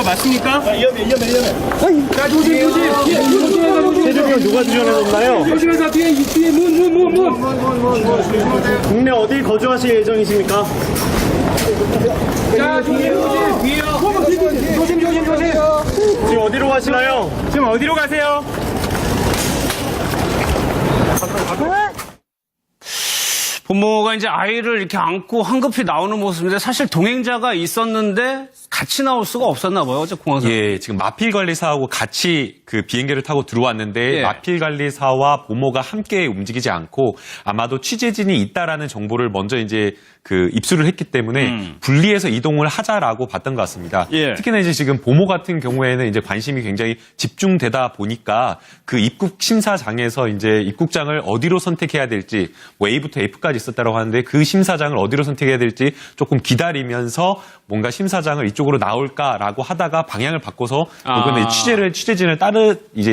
맞습니까? 위험해. 자, 조심. 최종현 누가 지원해줬나요? 조심해서 뒤에 문. 국내 어디 거주하실 예정이십니까? 자, 뒤에요. 조심. 지금 어디로 가시나요? 지금 어디로 가세요? 부모가 이제 아이를 이렇게 안고 황급히 나오는 모습인데 사실 동행자가 있었는데 같이 나올 수가 없었나 봐요. 어제 공항에서. 예, 지금 마필 관리사하고 같이 그 비행기를 타고 들어왔는데 예. 마필 관리사와 보모가 함께 움직이지 않고 아마도 취재진이 있다라는 정보를 먼저 이제 그 입수를 했기 때문에 분리해서 이동을 하자라고 봤던 것 같습니다. 예. 특히나 이제 지금 보모 같은 경우에는 이제 관심이 굉장히 집중되다 보니까 그 입국 심사장에서 이제 입국장을 어디로 선택해야 될지 뭐 A부터 F까지 있었다고 하는데 그 심사장을 어디로 선택해야 될지 조금 기다리면서 뭔가 심사장을 이쪽으로 나올까라고 하다가 방향을 바꿔서 결국에는 취재진을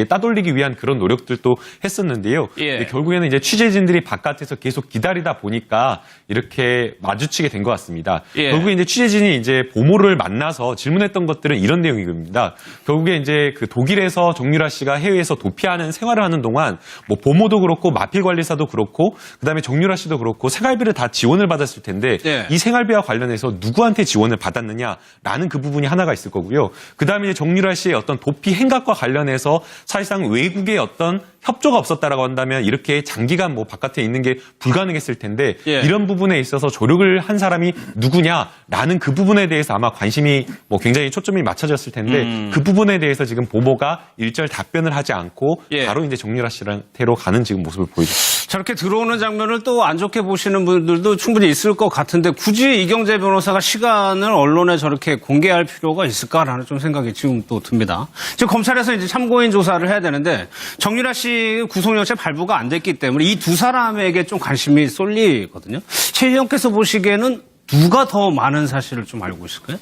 따돌리기 위한 그런 노력들도 했었는데요. 예. 근데 결국에는 이제 취재진들이 바깥에서 계속 기다리다 보니까 이렇게 마주치게 된 것 같습니다. 예. 결국에 이제 취재진이 이제 보모를 만나서 질문했던 것들은 이런 내용입니다. 결국에 이제 그 독일에서 정유라 씨가 해외에서 도피하는 생활을 하는 동안 뭐 보모도 그렇고 마필 관리사도 그렇고 그다음에 정유라 씨도 그렇고 생활비를 다 지원을 받았을 텐데 예. 이 생활비와 관련해서 누구한테 지원을 받았느냐라는 그 부분이 하나가 있을 거고요. 그다음에 이제 정유라 씨의 어떤 도피 행각과 관련해서 사실상 외국의 어떤 협조가 없었다라고 한다면 이렇게 장기간 뭐 바깥에 있는 게 불가능했을 텐데 예. 이런 부분에 있어서 조력을 한 사람이 누구냐라는 그 부분에 대해서 아마 관심이 뭐 굉장히 초점이 맞춰졌을 텐데 그 부분에 대해서 지금 보모가 일절 답변을 하지 않고 예. 바로 이제 정유라 씨한테로 가는 지금 모습을 보여줬습니다. 저렇게 들어오는 장면을 또 안 좋게 보시는 분들도 충분히 있을 것 같은데 굳이 이경재 변호사가 시간을 언론에 저렇게 공개할 필요가 있을까라는 좀 생각이 지금 또 듭니다. 지금 검찰에서 이제 참고인 조사를 해야 되는데 정유라 씨 구속영장 발부가 안 됐기 때문에 이 두 사람에게 좀 관심이 쏠리거든요. 최 의원께서 보시기에는 누가 더 많은 사실을 좀 알고 있을까요?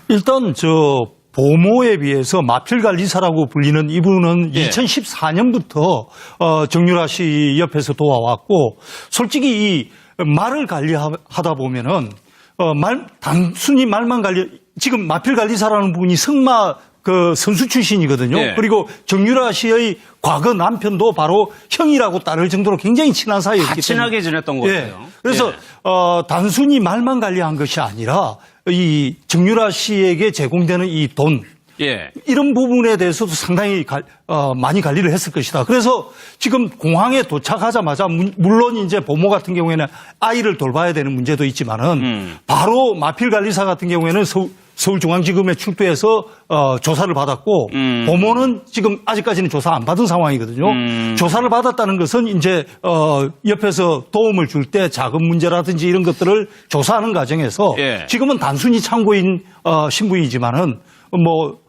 일단 보모에 비해서 마필관리사라고 불리는 이분은 예. 2014년부터 정유라 씨 옆에서 도와왔고 솔직히 이 말을 관리하다 보면은 단순히 말만 지금 마필관리사라는 분이 승마 선수 출신이거든요. 예. 그리고 정유라 씨의 과거 남편도 바로 형이라고 따를 정도로 굉장히 친한 사이였기 때문에 친하게 지냈던 것 예. 같아요. 그래서 예. 단순히 말만 관리한 것이 아니라 이 정유라 씨에게 제공되는 이 돈 예. 이런 부분에 대해서도 상당히 많이 관리를 했을 것이다. 그래서 지금 공항에 도착하자마자 물론 이제 보모 같은 경우에는 아이를 돌봐야 되는 문제도 있지만은 바로 마필 관리사 같은 경우에는 서울중앙지검에 출두해서 조사를 받았고 보모는 지금 아직까지는 조사 안 받은 상황이거든요. 조사를 받았다는 것은 이제 옆에서 도움을 줄 때 자금 문제라든지 이런 것들을 조사하는 과정에서 예. 지금은 단순히 참고인 신분이지만은 뭐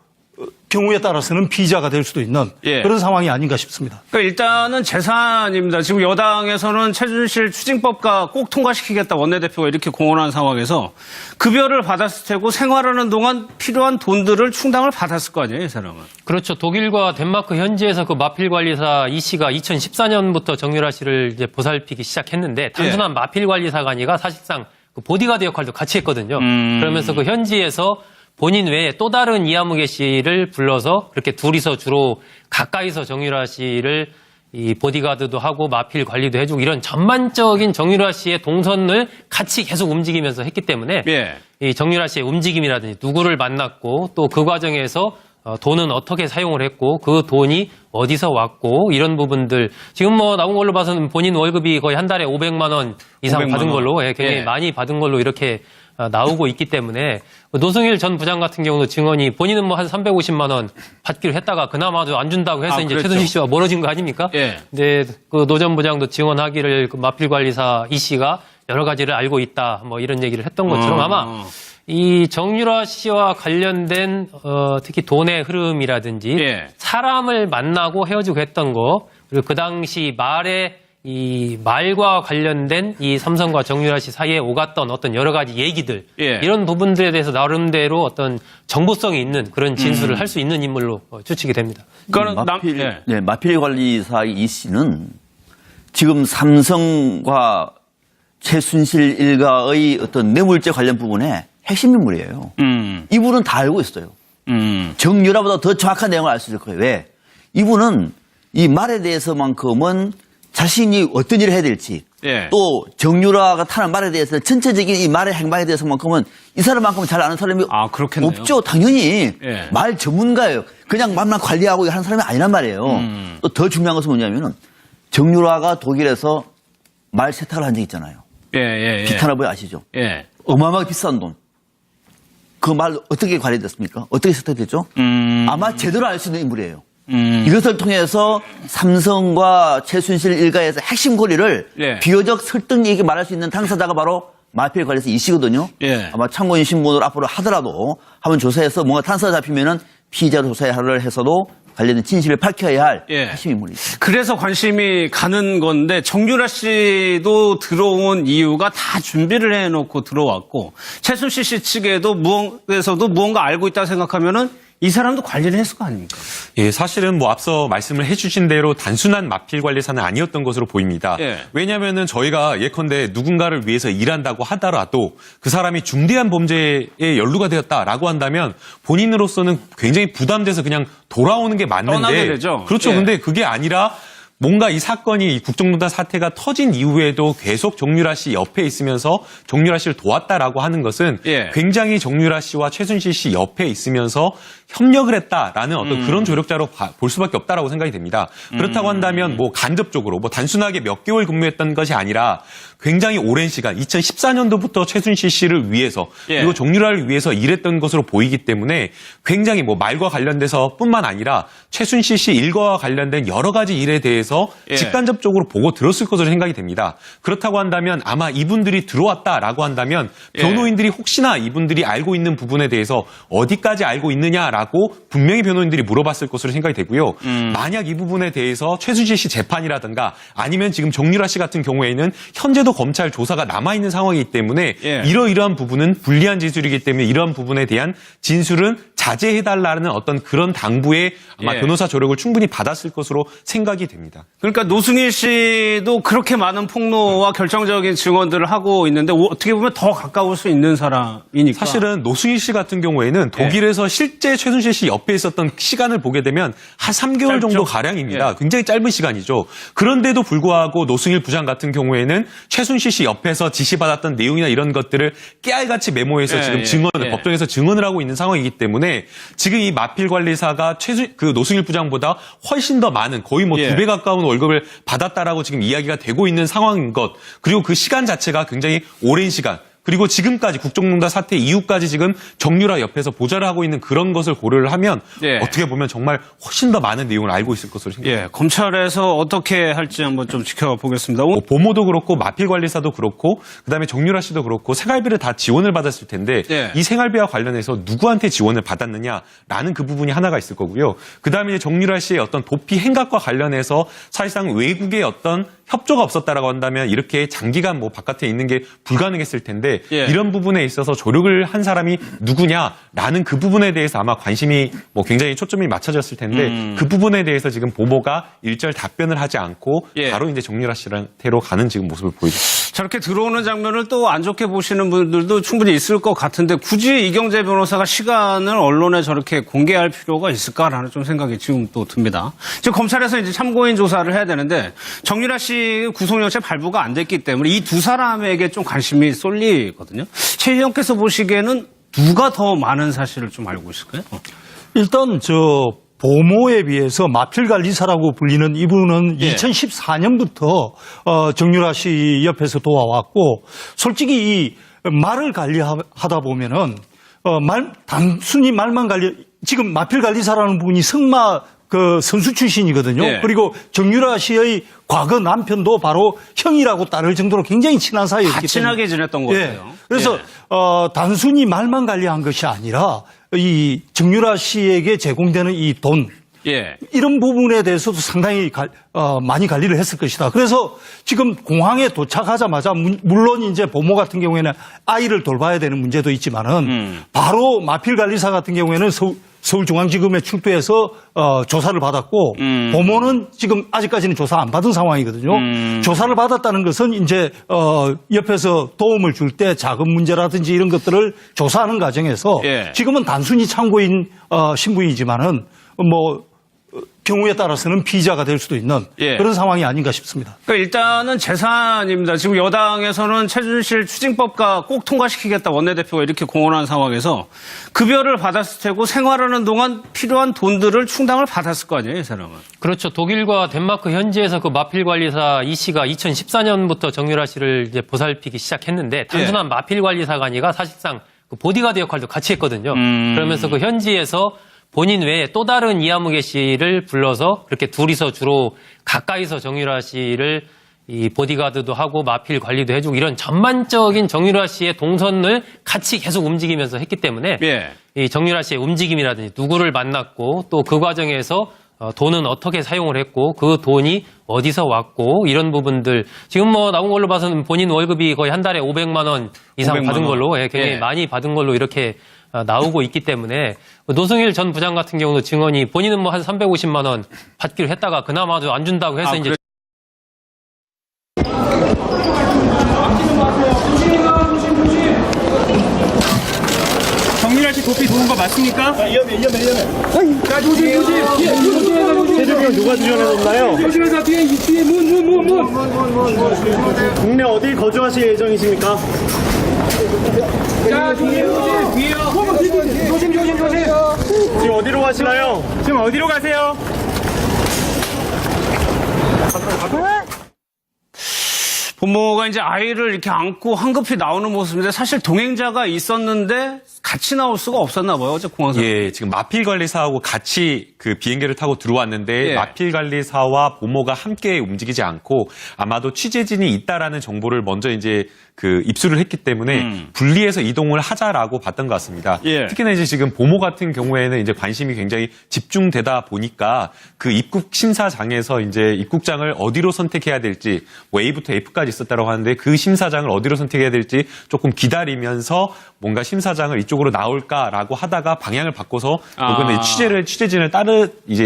경우에 따라서는 피의자가 될 수도 있는 예. 그런 상황이 아닌가 싶습니다. 그러니까 일단은 재산입니다. 지금 여당에서는 최준실 추징법과 꼭 통과시키겠다 원내대표가 이렇게 공언한 상황에서 급여를 받았을 테고 생활하는 동안 필요한 돈들을 충당을 받았을 거 아니에요, 이 사람은. 그렇죠. 독일과 덴마크 현지에서 그 마필 관리사 이 씨가 2014년부터 정유라 씨를 이제 보살피기 시작했는데 단순한 마필 관리사가 아니라 사실상 그 보디가드 역할도 같이 했거든요. 그러면서 그 현지에서 본인 외에 또 다른 이하무개 씨를 불러서 그렇게 둘이서 주로 가까이서 정유라 씨를 이 보디가드도 하고 마필 관리도 해주고 이런 전반적인 정유라 씨의 동선을 같이 계속 움직이면서 했기 때문에 예. 이 정유라 씨의 움직임이라든지 누구를 만났고 또 그 과정에서 돈은 어떻게 사용을 했고 그 돈이 어디서 왔고 이런 부분들 지금 뭐 나온 걸로 봐서는 본인 월급이 거의 한 달에 500만 원 이상 500만 받은 원. 걸로 굉장히 예. 많이 받은 걸로 이렇게 나오고 있기 때문에 노승일 전 부장 같은 경우도 증언이 본인은 뭐 한 350만 원 받기로 했다가 그나마도 안 준다고 해서 이제 그랬죠. 최순실 씨와 멀어진 거 아닙니까? 예. 근데 그 노 전 부장도 증언하기를 그 마필 관리사 이 씨가 여러 가지를 알고 있다 뭐 이런 얘기를 했던 것처럼 아마 이 정유라 씨와 관련된 특히 돈의 흐름이라든지 예. 사람을 만나고 헤어지고 했던 거 그리고 그 당시 이 말과 관련된 이 삼성과 정유라 씨 사이에 오갔던 어떤 여러 가지 얘기들 예. 이런 부분들에 대해서 나름대로 어떤 정보성이 있는 그런 진술을 할 수 있는 인물로 추측이 됩니다. 그러니까 마필 관리사 이 씨는 지금 삼성과 최순실 일가의 어떤 뇌물죄 관련 부분에 핵심 인물이에요. 이분은 다 알고 있어요. 정유라보다 더 정확한 내용을 알 수 있을 거예요. 왜? 이분은 이 말에 대해서만큼은 자신이 어떤 일을 해야 될지 예. 또 정유라가 타는 말에 대해서 전체적인 이 말의 행방에 대해서만큼은 이 사람만큼은 잘 아는 사람이 아, 그렇겠네요. 없죠. 당연히 예. 말 전문가예요. 그냥 말만 관리하고 하는 사람이 아니란 말이에요. 또 더 중요한 것은 뭐냐면은 정유라가 독일에서 말 세탁을 한 적이 있잖아요. 예. 비타나보이 아시죠? 예. 어마어마하게 비싼 돈. 그 말 어떻게 관리됐습니까? 어떻게 세탁됐죠? 아마 제대로 알 수 있는 인물이에요. 이것을 통해서 삼성과 최순실 일가에서 핵심 고리를 예. 비교적 설득력 있게 말할 수 있는 당사자가 바로 마필 관리사 이 씨거든요. 예. 아마 참고인 신문을 앞으로 하더라도 한번 조사해서 뭔가 단서가 잡히면은 피의자로 조사를 해서도 관련된 진실을 밝혀야 할 예. 핵심 인물이죠. 그래서 관심이 가는 건데 정유라 씨도 들어온 이유가 다 준비를 해놓고 들어왔고 최순실 씨 측에도 무언가 알고 있다 생각하면은 이 사람도 관리를 했을 거 아닙니까? 예, 사실은 뭐 앞서 말씀을 해주신 대로 단순한 마필 관리사는 아니었던 것으로 보입니다. 예. 왜냐하면은 저희가 예컨대 누군가를 위해서 일한다고 하더라도 그 사람이 중대한 범죄에 연루가 되었다라고 한다면 본인으로서는 굉장히 부담돼서 그냥 돌아오는 게 떠나게 맞는데 되죠. 그렇죠. 예. 근데 그게 아니라 뭔가 이 사건이 이 국정농단 사태가 터진 이후에도 계속 정유라 씨 옆에 있으면서 정유라 씨를 도왔다라고 하는 것은 예. 굉장히 정유라 씨와 최순실 씨 옆에 있으면서 협력을 했다라는 어떤 그런 조력자로 볼 수밖에 없다라고 생각이 됩니다. 그렇다고 한다면 뭐 간접적으로 뭐 단순하게 몇 개월 근무했던 것이 아니라 굉장히 오랜 시간 2014년도부터 최순실 씨를 위해서 예. 그리고 정유라를 위해서 일했던 것으로 보이기 때문에 굉장히 뭐 말과 관련돼서 뿐만 아니라 최순실 씨 일과와 관련된 여러 가지 일에 대해서 예. 직간접적으로 보고 들었을 것으로 생각이 됩니다. 그렇다고 한다면 아마 이분들이 들어왔다라고 한다면 예. 변호인들이 혹시나 이분들이 알고 있는 부분에 대해서 어디까지 알고 있느냐라고 분명히 변호인들이 물어봤을 것으로 생각이 되고요. 만약 이 부분에 대해서 최순실 씨 재판이라든가 아니면 지금 정유라 씨 같은 경우에는 현재도 검찰 조사가 남아있는 상황이기 때문에 예. 이러이러한 부분은 불리한 진술이기 때문에 이러한 부분에 대한 진술은 자제해달라는 어떤 그런 당부의 아마 예. 변호사 조력을 충분히 받았을 것으로 생각이 됩니다. 그러니까 노승일 씨도 그렇게 많은 폭로와 결정적인 증언들을 하고 있는데 어떻게 보면 더 가까울 수 있는 사람이니까. 사실은 노승일 씨 같은 경우에는 독일에서 실제 최순실 씨 옆에 있었던 시간을 보게 되면 한 3개월 짧죠? 정도 가량입니다. 예. 굉장히 짧은 시간이죠. 그런데도 불구하고 노승일 부장 같은 경우에는 최순실 씨 옆에서 지시받았던 내용이나 이런 것들을 깨알같이 메모해서 예, 지금 예, 증언을 예. 법정에서 증언을 하고 있는 상황이기 때문에 지금 이 마필 관리사가 그 노승일 부장보다 훨씬 더 많은 거의 뭐 예. 2배 가까운 월급을 받았다라고 지금 이야기가 되고 있는 상황인 것. 그리고 그 시간 자체가 굉장히 오랜 시간. 그리고 지금까지 국정농단 사태 이후까지 지금 정유라 옆에서 보좌를 하고 있는 그런 것을 고려를 하면 예. 어떻게 보면 정말 훨씬 더 많은 내용을 알고 있을 것으로 생각합니다. 예, 검찰에서 어떻게 할지 한번 좀 지켜보겠습니다. 뭐 보모도 그렇고 마필 관리사도 그렇고 그다음에 정유라 씨도 그렇고 생활비를 다 지원을 받았을 텐데 예. 이 생활비와 관련해서 누구한테 지원을 받았느냐라는 그 부분이 하나가 있을 거고요. 그다음에 이제 정유라 씨의 어떤 도피 행각과 관련해서 사실상 외국의 어떤 협조가 없었다라고 한다면 이렇게 장기간 뭐 바깥에 있는 게 불가능했을 텐데 예. 이런 부분에 있어서 조력을 한 사람이 누구냐라는 그 부분에 대해서 아마 관심이 뭐 굉장히 초점이 맞춰졌을 텐데 그 부분에 대해서 지금 보모가 일절 답변을 하지 않고 예. 바로 이제 정유라 씨한테로 가는 지금 모습을 보이죠. 저렇게 들어오는 장면을 또 안 좋게 보시는 분들도 충분히 있을 것 같은데 굳이 이경재 변호사가 시간을 언론에 저렇게 공개할 필요가 있을까라는 좀 생각이 지금 또 듭니다. 지금 검찰에서 이제 참고인 조사를 해야 되는데 정유라 씨 구속영장 발부가 안 됐기 때문에 이 두 사람에게 좀 관심이 쏠리거든요. 최 의원께서 보시기에는 누가 더 많은 사실을 좀 알고 있을까요? 일단 보모에 비해서 마필관리사라고 불리는 이분은 예. 2014년부터 정유라 씨 옆에서 도와왔고 솔직히 이 말을 관리하다 보면은 단순히 말만 지금 마필관리사라는 분이 승마 선수 출신이거든요. 예. 그리고 정유라 씨의 과거 남편도 바로 형이라고 따를 정도로 굉장히 친한 사이였기 때문에 친하게 지냈던 것 예. 같아요. 그래서 예. 단순히 말만 관리한 것이 아니라 이 정유라 씨에게 제공되는 이 돈 예. 이런 부분에 대해서도 상당히 많이 관리를 했을 것이다. 그래서 지금 공항에 도착하자마자 물론 이제 보모 같은 경우에는 아이를 돌봐야 되는 문제도 있지만은 바로 마필 관리사 같은 경우에는 서울중앙지검에 출두해서 조사를 받았고 보모는 지금 아직까지는 조사 안 받은 상황이거든요. 조사를 받았다는 것은 이제 옆에서 도움을 줄 때 자금 문제라든지 이런 것들을 조사하는 과정에서 예. 지금은 단순히 참고인 신분이지만은 뭐 경우에 따라서는 피의자가 될 수도 있는 예. 그런 상황이 아닌가 싶습니다. 그러니까 일단은 재산입니다. 지금 여당에서는 최순실 추징법과 꼭 통과시키겠다 원내대표가 이렇게 공언한 상황에서 급여를 받았을 테고 생활하는 동안 필요한 돈들을 충당을 받았을 거 아니에요, 이 사람은. 그렇죠. 독일과 덴마크 현지에서 그 마필 관리사 이 씨가 2014년부터 정유라 씨를 이제 보살피기 시작했는데 단순한 마필 관리사가 아니라 사실상 그 보디가드 역할도 같이 했거든요. 그러면서 그 현지에서 본인 외에 또 다른 이하무개 씨를 불러서 그렇게 둘이서 주로 가까이서 정유라 씨를 이 보디가드도 하고 마필 관리도 해주고 이런 전반적인 정유라 씨의 동선을 같이 계속 움직이면서 했기 때문에 예. 이 정유라 씨의 움직임이라든지 누구를 만났고 또 그 과정에서 돈은 어떻게 사용을 했고 그 돈이 어디서 왔고 이런 부분들 지금 뭐 나온 걸로 봐서는 본인 월급이 거의 한 달에 500만 원 이상 500만 받은 원. 걸로 굉장히 예. 많이 받은 걸로 이렇게 나오고 있기 때문에 노승일 전 부장 같은 경우도 증언이 본인은 뭐 한 350만 원 받기로 했다가 그나마도 안 준다고 해서 이제 정유라 씨 도피 도는 거 맞습니까? 자, 조심, 조심. 세조경 누가 들여놔줬나요? 조심해서 뒤에 문. 국내 어디 거주하실 예정이십니까? 자, 조심. 지금 어디로 가시나요? 지금 어디로 가세요? 부모가 이제 아이를 이렇게 안고 황급히 나오는 모습인데 사실 동행자가 있었는데 같이 나올 수가 없었나 봐요. 어제 공항에서. 예, 지금 마필 관리사하고 같이 그 비행기를 타고 들어왔는데 예. 마필 관리사와 보모가 함께 움직이지 않고 아마도 취재진이 있다라는 정보를 먼저 이제 그 입수를 했기 때문에 분리해서 이동을 하자라고 봤던 것 같습니다. 예. 특히나 이제 지금 보모 같은 경우에는 이제 관심이 굉장히 집중되다 보니까 그 입국 심사장에서 이제 입국장을 어디로 선택해야 될지 뭐 A부터 F까지 있었다고 하는데 그 심사장을 어디로 선택해야 될지 조금 기다리면서 뭔가 심사장을 이쪽으로 나올까라고 하다가 방향을 바꿔서 이번에 취재진을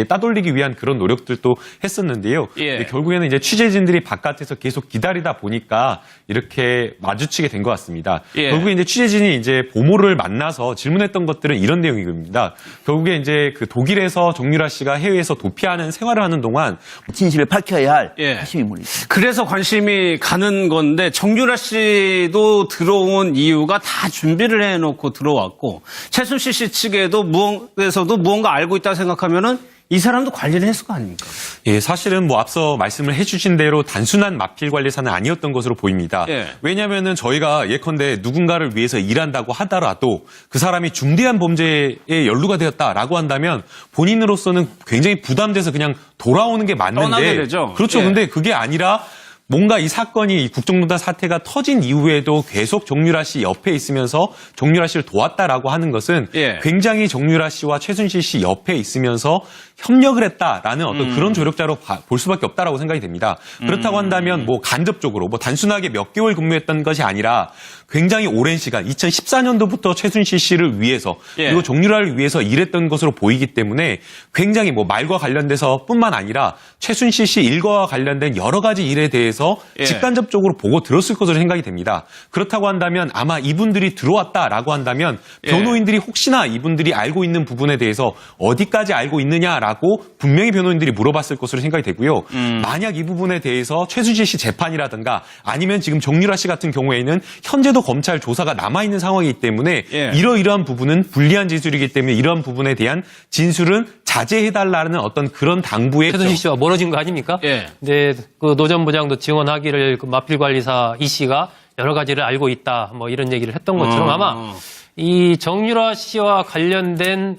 따돌리기 위한 그런 노력들도 했었는데요. 예. 근데 결국에는 이제 취재진들이 바깥에서 계속 기다리다 보니까 이렇게 마주치게 된 것 같습니다. 예. 결국에 이제 취재진이 이제 보모를 만나서 질문했던 것들은 이런 내용입니다. 결국에 이제 그 독일에서 정유라 씨가 해외에서 도피하는 생활을 하는 동안 진실을 밝혀야 할 예. 핵심 인물이죠. 그래서 관심이 가는 건데 정유라 씨도 들어온 이유가 다 준비를 해놓고 들어왔고 최순실 씨 측에도 무언가에서도 무언가 알고 있다 생각하면은 이 사람도 관리를 했을 거 아닙니까? 예, 사실은 뭐 앞서 말씀을 해주신 대로 단순한 마필 관리사는 아니었던 것으로 보입니다. 예. 왜냐하면은 저희가 예컨대 누군가를 위해서 일한다고 하더라도 그 사람이 중대한 범죄에 연루가 되었다라고 한다면 본인으로서는 굉장히 부담돼서 그냥 돌아오는 게 맞는데 떠나게 되죠. 그렇죠. 예. 근데 그게 아니라 뭔가 이 사건이 이 국정농단 사태가 터진 이후에도 계속 정유라 씨 옆에 있으면서 정유라 씨를 도왔다라고 하는 것은 예. 굉장히 정유라 씨와 최순실 씨 옆에 있으면서 협력을 했다라는 어떤 그런 조력자로 볼 수밖에 없다라고 생각이 됩니다. 그렇다고 한다면 뭐 간접적으로 뭐 단순하게 몇 개월 근무했던 것이 아니라 굉장히 오랜 시간 2014년도부터 최순실 씨를 위해서 예. 그리고 정유라를 위해서 일했던 것으로 보이기 때문에 굉장히 뭐 말과 관련돼서 뿐만 아니라 최순실 씨 일과와 관련된 여러 가지 일에 대해서 예. 직간접적으로 보고 들었을 것으로 생각이 됩니다. 그렇다고 한다면 아마 이분들이 들어왔다라고 한다면 예. 변호인들이 혹시나 이분들이 알고 있는 부분에 대해서 어디까지 알고 있느냐라고 분명히 변호인들이 물어봤을 것으로 생각이 되고요. 만약 이 부분에 대해서 최순실 씨 재판이라든가 아니면 지금 정유라 씨 같은 경우에는 현재도 검찰 조사가 남아있는 상황이기 때문에 예. 이러이러한 부분은 불리한 진술이기 때문에 이러한 부분에 대한 진술은 자제해달라는 어떤 그런 당부의 최순실 씨와 멀어진 거 아닙니까? 예. 네, 그 노 전 부장도 증언하기를 그 마필 관리사 이 씨가 여러 가지를 알고 있다, 뭐 이런 얘기를 했던 것처럼 아마 이 정유라 씨와 관련된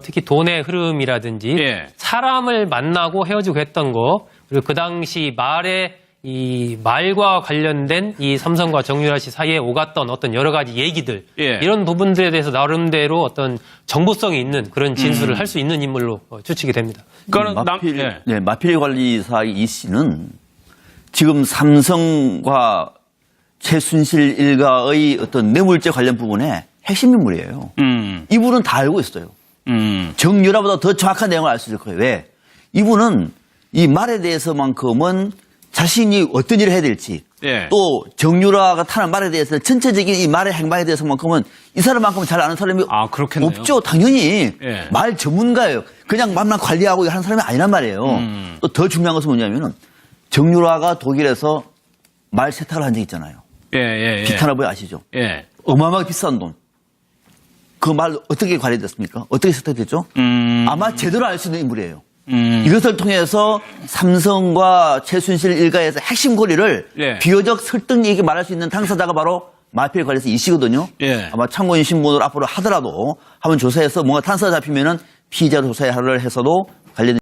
특히 돈의 흐름이라든지 예. 사람을 만나고 헤어지고 했던 거 그리고 그 당시 말에 이 말과 관련된 이 삼성과 정유라 씨 사이에 오갔던 어떤 여러 가지 얘기들 예. 이런 부분들에 대해서 나름대로 어떤 정보성이 있는 그런 진술을 할 수 있는 인물로 추측이 됩니다. 그러니까 마필 관리사 이 씨는 지금 삼성과 최순실 일가의 어떤 뇌물죄 관련 부분에 핵심 인물이에요. 이분은 다 알고 있어요. 정유라보다 더 정확한 내용을 알 수 있을 거예요. 왜? 이분은 이 말에 대해서만큼은 자신이 어떤 일을 해야 될지 예. 또 정유라가 타는 말에 대해서 전체적인 이 말의 행방에 대해서만큼은 이 사람만큼은 잘 아는 사람이 그렇겠네요. 없죠. 당연히 예. 말 전문가예요. 그냥 말만 관리하고 하는 사람이 아니란 말이에요. 또 더 중요한 것은 뭐냐면은 정유라가 독일에서 말 세탁을 한 적 있잖아요. 예. 비타나보이 아시죠? 예. 어마어마하게 비싼 돈. 그 말 어떻게 관리됐습니까? 어떻게 세탁됐죠? 아마 제대로 알 수 있는 인물이에요. 이것을 통해서 삼성과 최순실 일가에서 핵심 고리를 예. 비교적 설득력있게 말할 수 있는 당사자가 바로 마필 관리사 이 씨거든요. 예. 아마 참고인 신문을 앞으로 하더라도 한번 조사해서 뭔가 탄사가 잡히면은 피의자로 조사를 해서도 관련